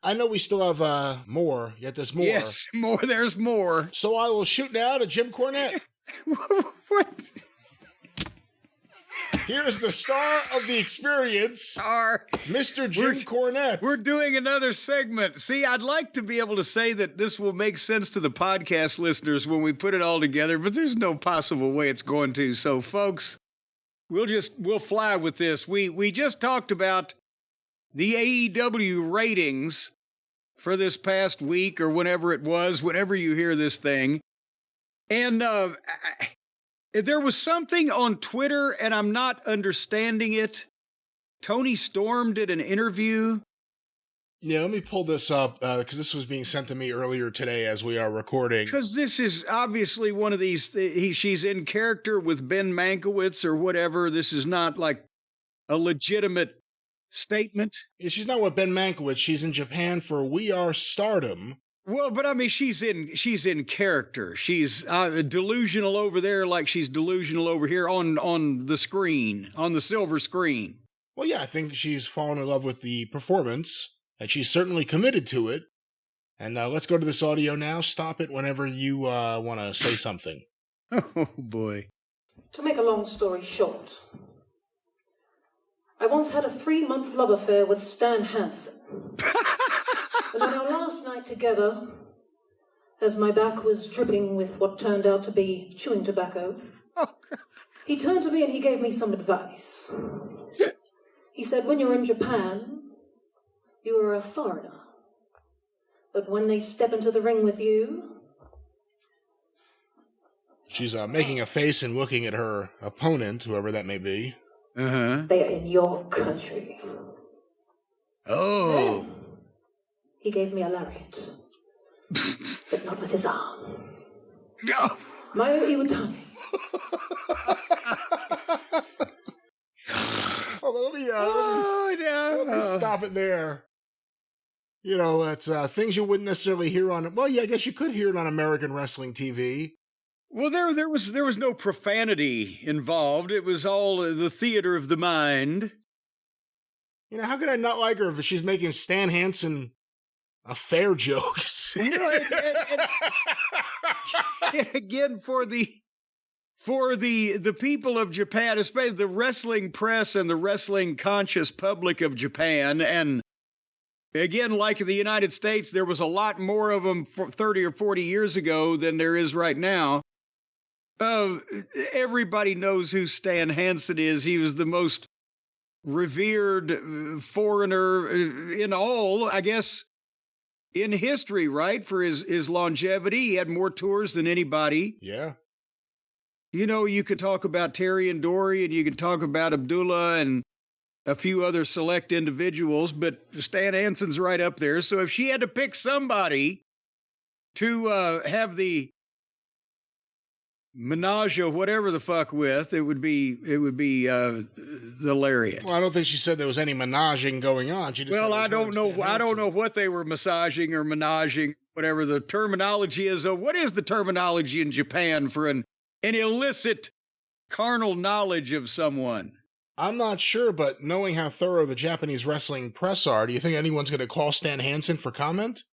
I know we still have more, yet there's more. Yes, more. There's more. So I will shoot now to Jim Cornette. What? Here's the star of the experience, Mr. Jim Cornette. We're doing another segment. See, I'd like to be able to say that this will make sense to the podcast listeners when we put it all together, but there's no possible way it's going to. So, folks, we'll fly with this. We just talked about the AEW ratings for this past week or whenever it was, whenever you hear this thing. And there was something on Twitter, and I'm not understanding it. Toni Storm did an interview. Yeah, let me pull this up because this was being sent to me earlier today as we are recording. Because this is obviously one of these, she's in character with Ben Mankiewicz or whatever. This is not like a legitimate statement. Yeah, she's not with Ben Mankiewicz. She's in Japan for We Are Stardom. Well, but I mean, she's in character. She's delusional over there, like she's delusional over here on the screen, on the silver screen. Well, yeah, I think she's fallen in love with the performance, and she's certainly committed to it. And let's go to this audio now. Stop it whenever you want to say something. Oh boy! To make a long story short, I once had a 3-month love affair with Stan Hansen. And on our last night together, as my back was dripping with what turned out to be chewing tobacco, he turned to me and he gave me some advice. He said, when you're in Japan, you are a foreigner. But when they step into the ring with you... She's making a face and looking at her opponent, whoever that may be. Uh-huh. They are in your country. Oh. Then, he gave me a lariat, but not with his arm. No. Mayo Iwatani. Let me stop it there. You know, it's things you wouldn't necessarily hear on. Well, yeah, I guess you could hear it on American wrestling TV. Well, there was no profanity involved. It was all the theater of the mind. You know, how could I not like her if she's making Stan Hansen affair jokes? Again, for the people of Japan, especially the wrestling press and the wrestling conscious public of Japan, and again, like the United States, there was a lot more of them 30 or 40 years ago than there is right now. Everybody knows who Stan Hansen is. He was the most revered foreigner in all, I guess, in history, right? For his longevity. He had more tours than anybody. Yeah. You know, you could talk about Terry and Dory, and you could talk about Abdullah and a few other select individuals, but Stan Hansen's right up there. So if she had to pick somebody to have the menage or whatever the fuck with, it would be the lariat. Well, I don't think she said there was any menaging going on. She just I don't know what they were massaging or menaging, whatever the terminology is. What is the terminology in Japan for an illicit carnal knowledge of someone? I'm not sure, but knowing how thorough the Japanese wrestling press are, do you think anyone's going to call Stan Hansen for comment?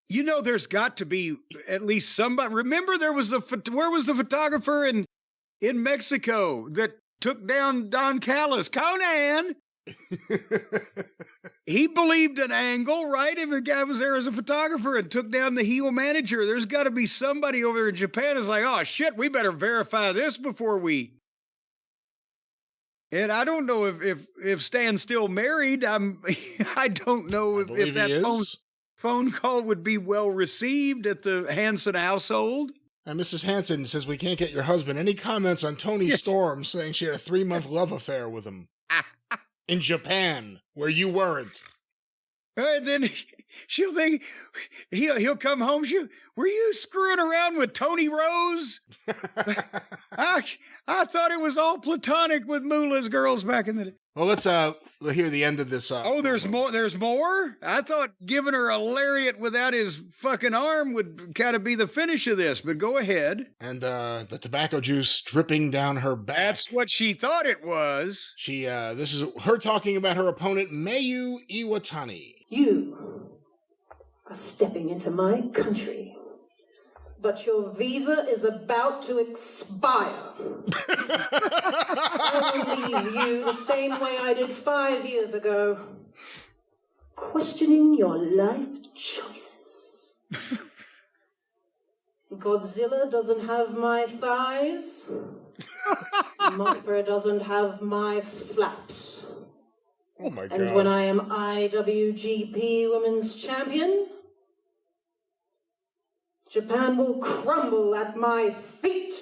You know, there's got to be at least somebody. Remember, where was the photographer in Mexico that took down Don Callis? Conan. He believed an angle, right? If the guy was there as a photographer and took down the heel manager, there's got to be somebody over in Japan who's like, oh shit, we better verify this before we. And I don't know if Stan's still married. I don't know if that phone call would be well received at the Hansen household. And Mrs. Hansen says, we can't get your husband any comments on Toni Storm saying she had a 3-month love affair with him. In Japan, where you weren't. And then she'll think, he'll come home. Were you screwing around with Tony Rose? I thought it was all platonic with Moolah's girls back in the day. Well, let's hear the end of this. There's more. There's more. I thought giving her a lariat without his fucking arm would kind of be the finish of this. But go ahead. And the tobacco juice dripping down her back. That's what she thought it was. She. This is her talking about her opponent, Mayu Iwatani. You are stepping into my country, but your visa is about to expire. I will leave you the same way I did 5 years ago, questioning your life choices. Godzilla doesn't have my thighs. Mothra doesn't have my flaps. Oh my God. And when I am IWGP Women's Champion, Japan will crumble at my feet.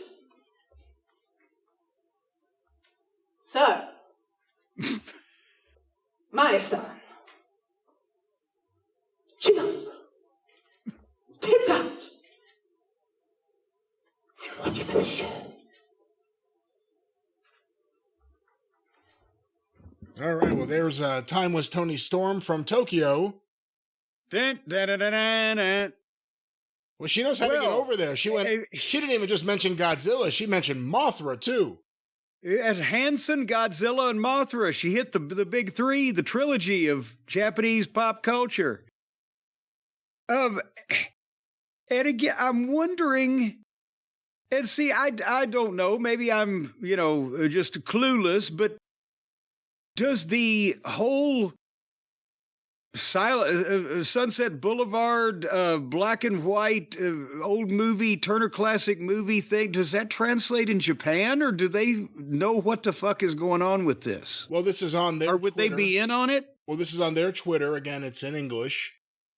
So, my son, chin up, tits out, and watch for the show. All right, well, there's Timeless Toni Storm from Tokyo. Dun, dun, dun, dun, dun, dun. Well, she knows how to get over there. She didn't even just mention Godzilla. She mentioned Mothra, too. At Hansen, Godzilla, and Mothra, she hit the big three, the trilogy of Japanese pop culture. And again, I'm wondering, and see, I don't know, maybe I'm, just clueless, but does the whole Sunset Boulevard, black and white, old movie, Turner Classic movie thing, does that translate in Japan, or do they know what the fuck is going on with this? Well, this is on their Or would Twitter. they be in on it? Well, this is on their Twitter. Again, it's in English.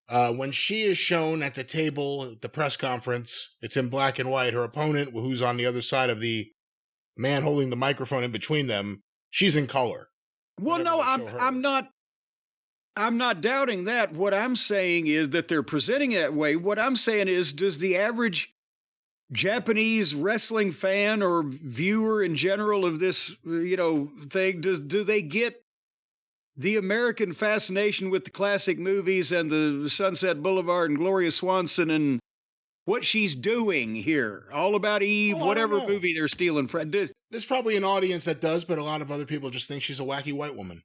When she is shown at the table at the press conference, it's in black and white. Her opponent, who's on the other side of the man holding the microphone in between them, she's in color. Well, no, I'm not doubting that. What I'm saying is that they're presenting it that way. What I'm saying is, does the average Japanese wrestling fan or viewer in general of this, thing, do they get the American fascination with the classic movies and the Sunset Boulevard and Gloria Swanson and what she's doing here? All About Eve, whatever movie they're stealing from. There's probably an audience that does, but a lot of other people just think she's a wacky white woman.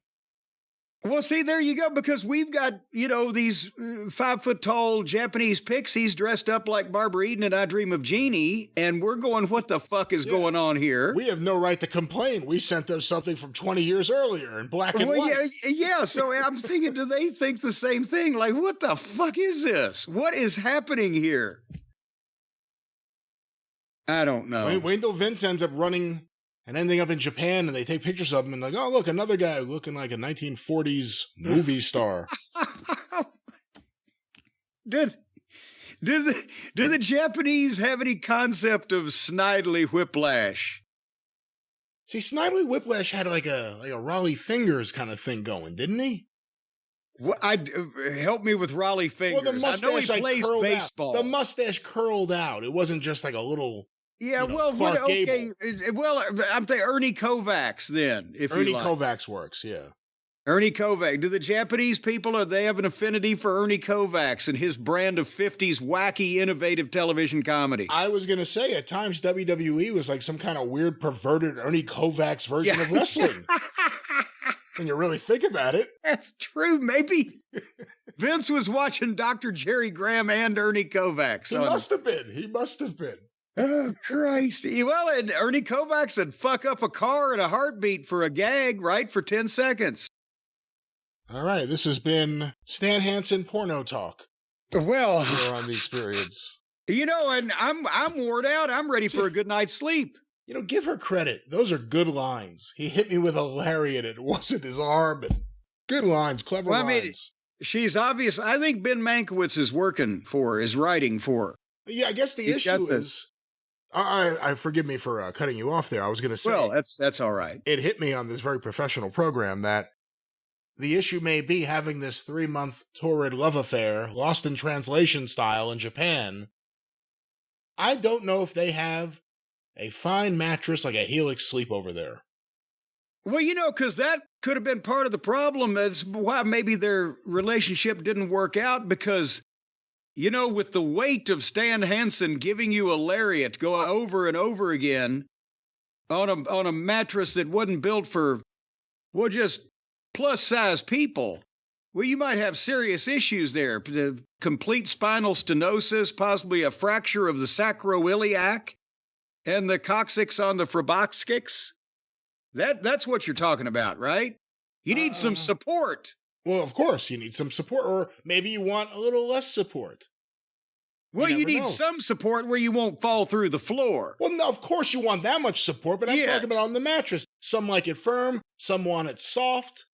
Well, see, there you go, because we've got, these 5 foot tall Japanese pixies dressed up like Barbara Eden and I Dream of Jeannie, and we're going, what the fuck is going on here? We have no right to complain. We sent them something from 20 years earlier in black and white. Yeah, so I'm thinking, do they think the same thing? Like, what the fuck is this? What is happening here? I don't know. Wait till Vince ends up running and ending up in Japan, and they take pictures of him and like, oh, look, another guy looking like a 1940s movie star. Do the Japanese have any concept of Snidely Whiplash? See, Snidely Whiplash had like a Raleigh Fingers kind of thing going, didn't he? Well, help me with Raleigh Fingers. Well, the mustache, I know he plays baseball. The mustache curled out. It wasn't just like a little. Yeah, Clark Gable. Well, I'm thinking Ernie Kovacs then. Ernie Kovacs works, yeah. Ernie Kovacs. Do the Japanese people, they have an affinity for Ernie Kovacs and his brand of 50s wacky, innovative television comedy? I was going to say, at times WWE was like some kind of weird, perverted Ernie Kovacs version of wrestling. When you really think about it. That's true. Maybe Vince was watching Dr. Jerry Graham and Ernie Kovacs. He must have been. Oh, Christ. Well, and Ernie Kovacs would fuck up a car in a heartbeat for a gag, right? For 10 seconds. All right. This has been Stan Hansen Porno Talk. Well, here on The Experience. And I'm worn out. I'm ready for a good night's sleep. Give her credit. Those are good lines. He hit me with a lariat. It wasn't his arm. And good lines, clever lines. I mean, she's obvious. I think Ben Mankiewicz is writing for her. Yeah, I guess the issue is... I forgive me for cutting you off there. I was going to say... Well, that's all right. It hit me on this very professional program that the issue may be having this 3-month torrid love affair, lost in translation style in Japan. I don't know if they have a fine mattress like a Helix sleep over there. Well, because that could have been part of the problem. That's why maybe their relationship didn't work out because, with the weight of Stan Hansen giving you a lariat go over and over again on a mattress that wasn't built for, well, just plus size people. Well, you might have serious issues there. Complete spinal stenosis, possibly a fracture of the sacroiliac and the coccyx on the phrebaxis. That's what you're talking about, right? You need some support. Well, of course, you need some support, or maybe you want a little less support. Well, you need some support where you won't fall through the floor. Well, no, of course you want that much support, but I'm talking about on the mattress. Some like it firm, some want it soft.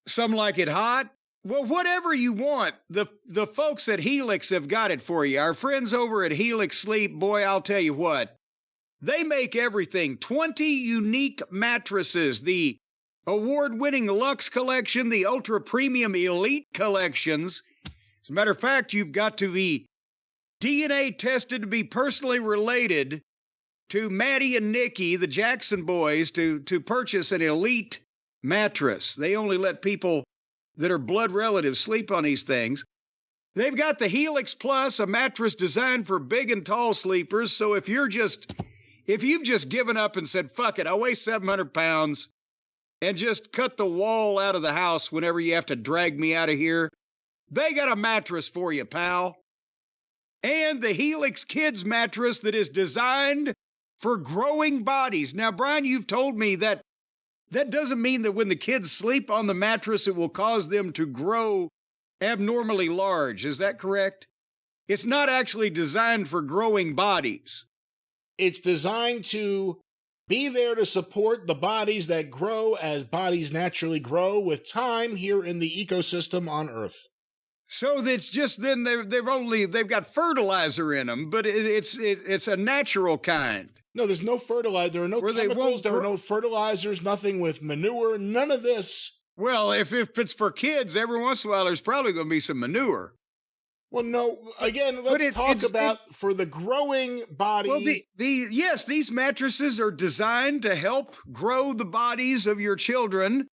Some like it hot. Well, whatever you want, the folks at Helix have got it for you. Our friends over at Helix Sleep, boy, I'll tell you what. They make everything. 20 unique mattresses. The award-winning Luxe Collection, the Ultra Premium Elite Collections. As a matter of fact, you've got to be DNA tested to be personally related to Maddie and Nikki, the Jackson boys, to purchase an elite mattress. They only let people that are blood relatives sleep on these things. They've got the Helix Plus, a mattress designed for big and tall sleepers. So if you've just given up and said, fuck it, I weigh 700 pounds and just cut the wall out of the house whenever you have to drag me out of here, they got a mattress for you, pal. And the Helix Kids mattress that is designed for growing bodies. Now, Brian, you've told me that doesn't mean that when the kids sleep on the mattress, it will cause them to grow abnormally large. Is that correct? It's not actually designed for growing bodies. It's designed to be there to support the bodies that grow as bodies naturally grow with time here in the ecosystem on Earth. So that's just then they've got fertilizer in them, but it's a natural kind. No, there's no fertilizer. There are no chemicals. There are no fertilizers. Nothing with manure. None of this. Well, if it's for kids, every once in a while there's probably going to be some manure. Well, no. Again, let's talk about for the growing body. Well, yes, these mattresses are designed to help grow the bodies of your children.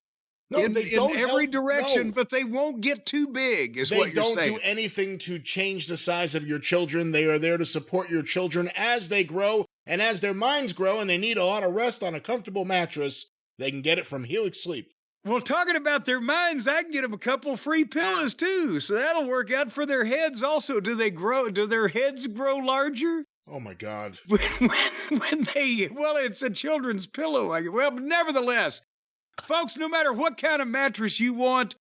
No, in every direction, no. But they won't get too big, is what you're saying. They don't do anything to change the size of your children. They are there to support your children as they grow, and as their minds grow, and they need a lot of rest on a comfortable mattress, they can get it from Helix Sleep. Well, talking about their minds, I can get them a couple free pillows, too, so that'll work out for their heads also. Do their heads grow larger? Oh, my God. Well, it's a children's pillow. But nevertheless, folks, no matter what kind of mattress you want,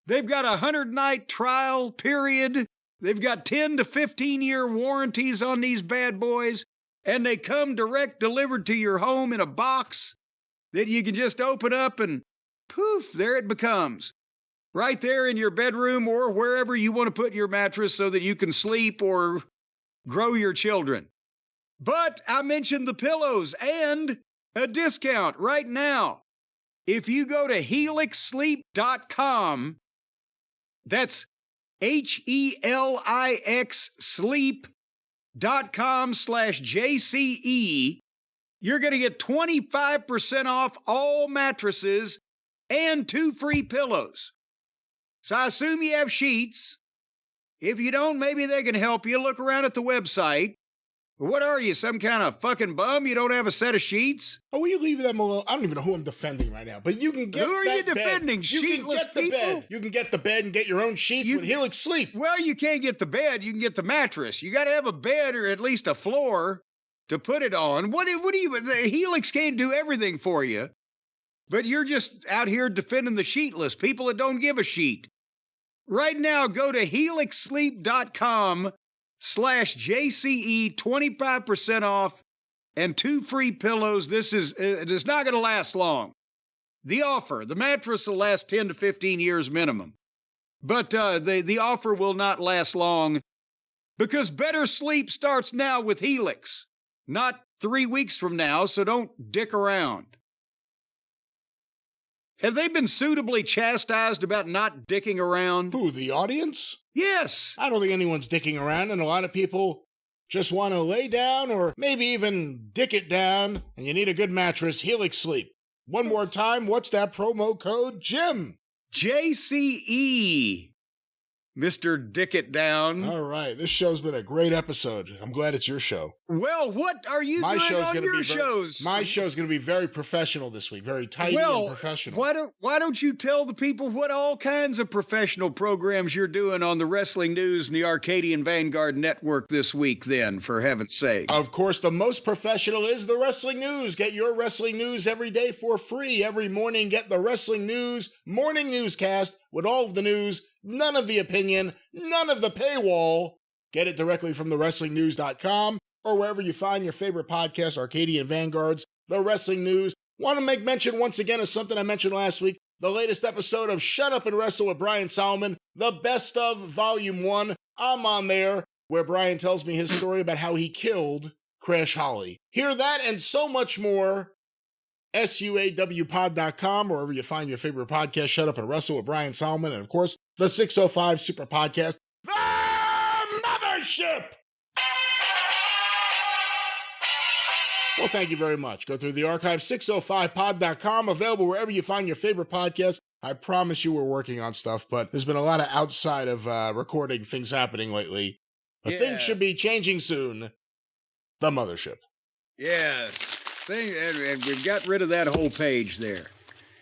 they've got a 100-night trial period. They've got 10 to 15-year warranties on these bad boys, and they come direct delivered to your home in a box that you can just open up and poof, there it becomes. Right there in your bedroom or wherever you want to put your mattress so that you can sleep or grow your children. But I mentioned the pillows and a discount right now. If you go to helixsleep.com, that's HELIX sleep.com/JCE, you're going to get 25% off all mattresses and 2 free pillows. So I assume you have sheets. If you don't, maybe they can help you. Look around at the website. What are you, some kind of fucking bum? You don't have a set of sheets? Oh, will you leave them alone? I don't even know who I'm defending right now, but you can get Who are you defending? You can get the bed. You can get the bed and get your own sheets with Helix Sleep. Well, you can't get the bed. You can get the mattress. You got to have a bed or at least a floor to put it on. What do you? The Helix can't do everything for you, but you're just out here defending the sheetless people that don't give a sheet. Right now, go to helixsleep.com/JCE, 25% off and 2 free pillows. It is not going to last long. The offer, the mattress will last 10 to 15 years minimum. But the offer will not last long because better sleep starts now with Helix, not 3 weeks from now, so don't dick around. Have they been suitably chastised about not dicking around? Who, the audience? Yes. I don't think anyone's dicking around, and a lot of people just want to lay down or maybe even dick it down, and you need a good mattress, Helix Sleep. One more time, what's that promo code, Jim? JCE. Mr. Dick It Down. All right. This show's been a great episode. I'm glad it's your show. Well, what are you doing on your shows? My show's going to be very professional this week. Very tidy and professional. Why don't you tell the people what all kinds of professional programs you're doing on the Wrestling News and the Arcadian Vanguard Network this week then, for heaven's sake? Of course, the most professional is the Wrestling News. Get your wrestling news every day for free. Every morning, get the Wrestling News morning newscast with all of the news, none of the opinion, none of the paywall. Get it directly from thewrestlingnews.com or wherever you find your favorite podcast, Arcadian Vanguards, The Wrestling News. Want to make mention once again of something I mentioned last week, the latest episode of Shut Up and Wrestle with Brian Solomon, the best of Volume 1. I'm on there, where Brian tells me his story about how he killed Crash Holly. Hear that and so much more. SUAWpod.com, wherever you find your favorite podcast, Shut Up and Wrestle with Brian Solomon, and of course, the 605 Super Podcast, The Mothership! Well, thank you very much. Go through the archive, 605pod.com, available wherever you find your favorite podcast. I promise you we're working on stuff, but there's been a lot of outside of recording things happening lately. But things should be changing soon. The Mothership. Yes. And we've got rid of that whole page there.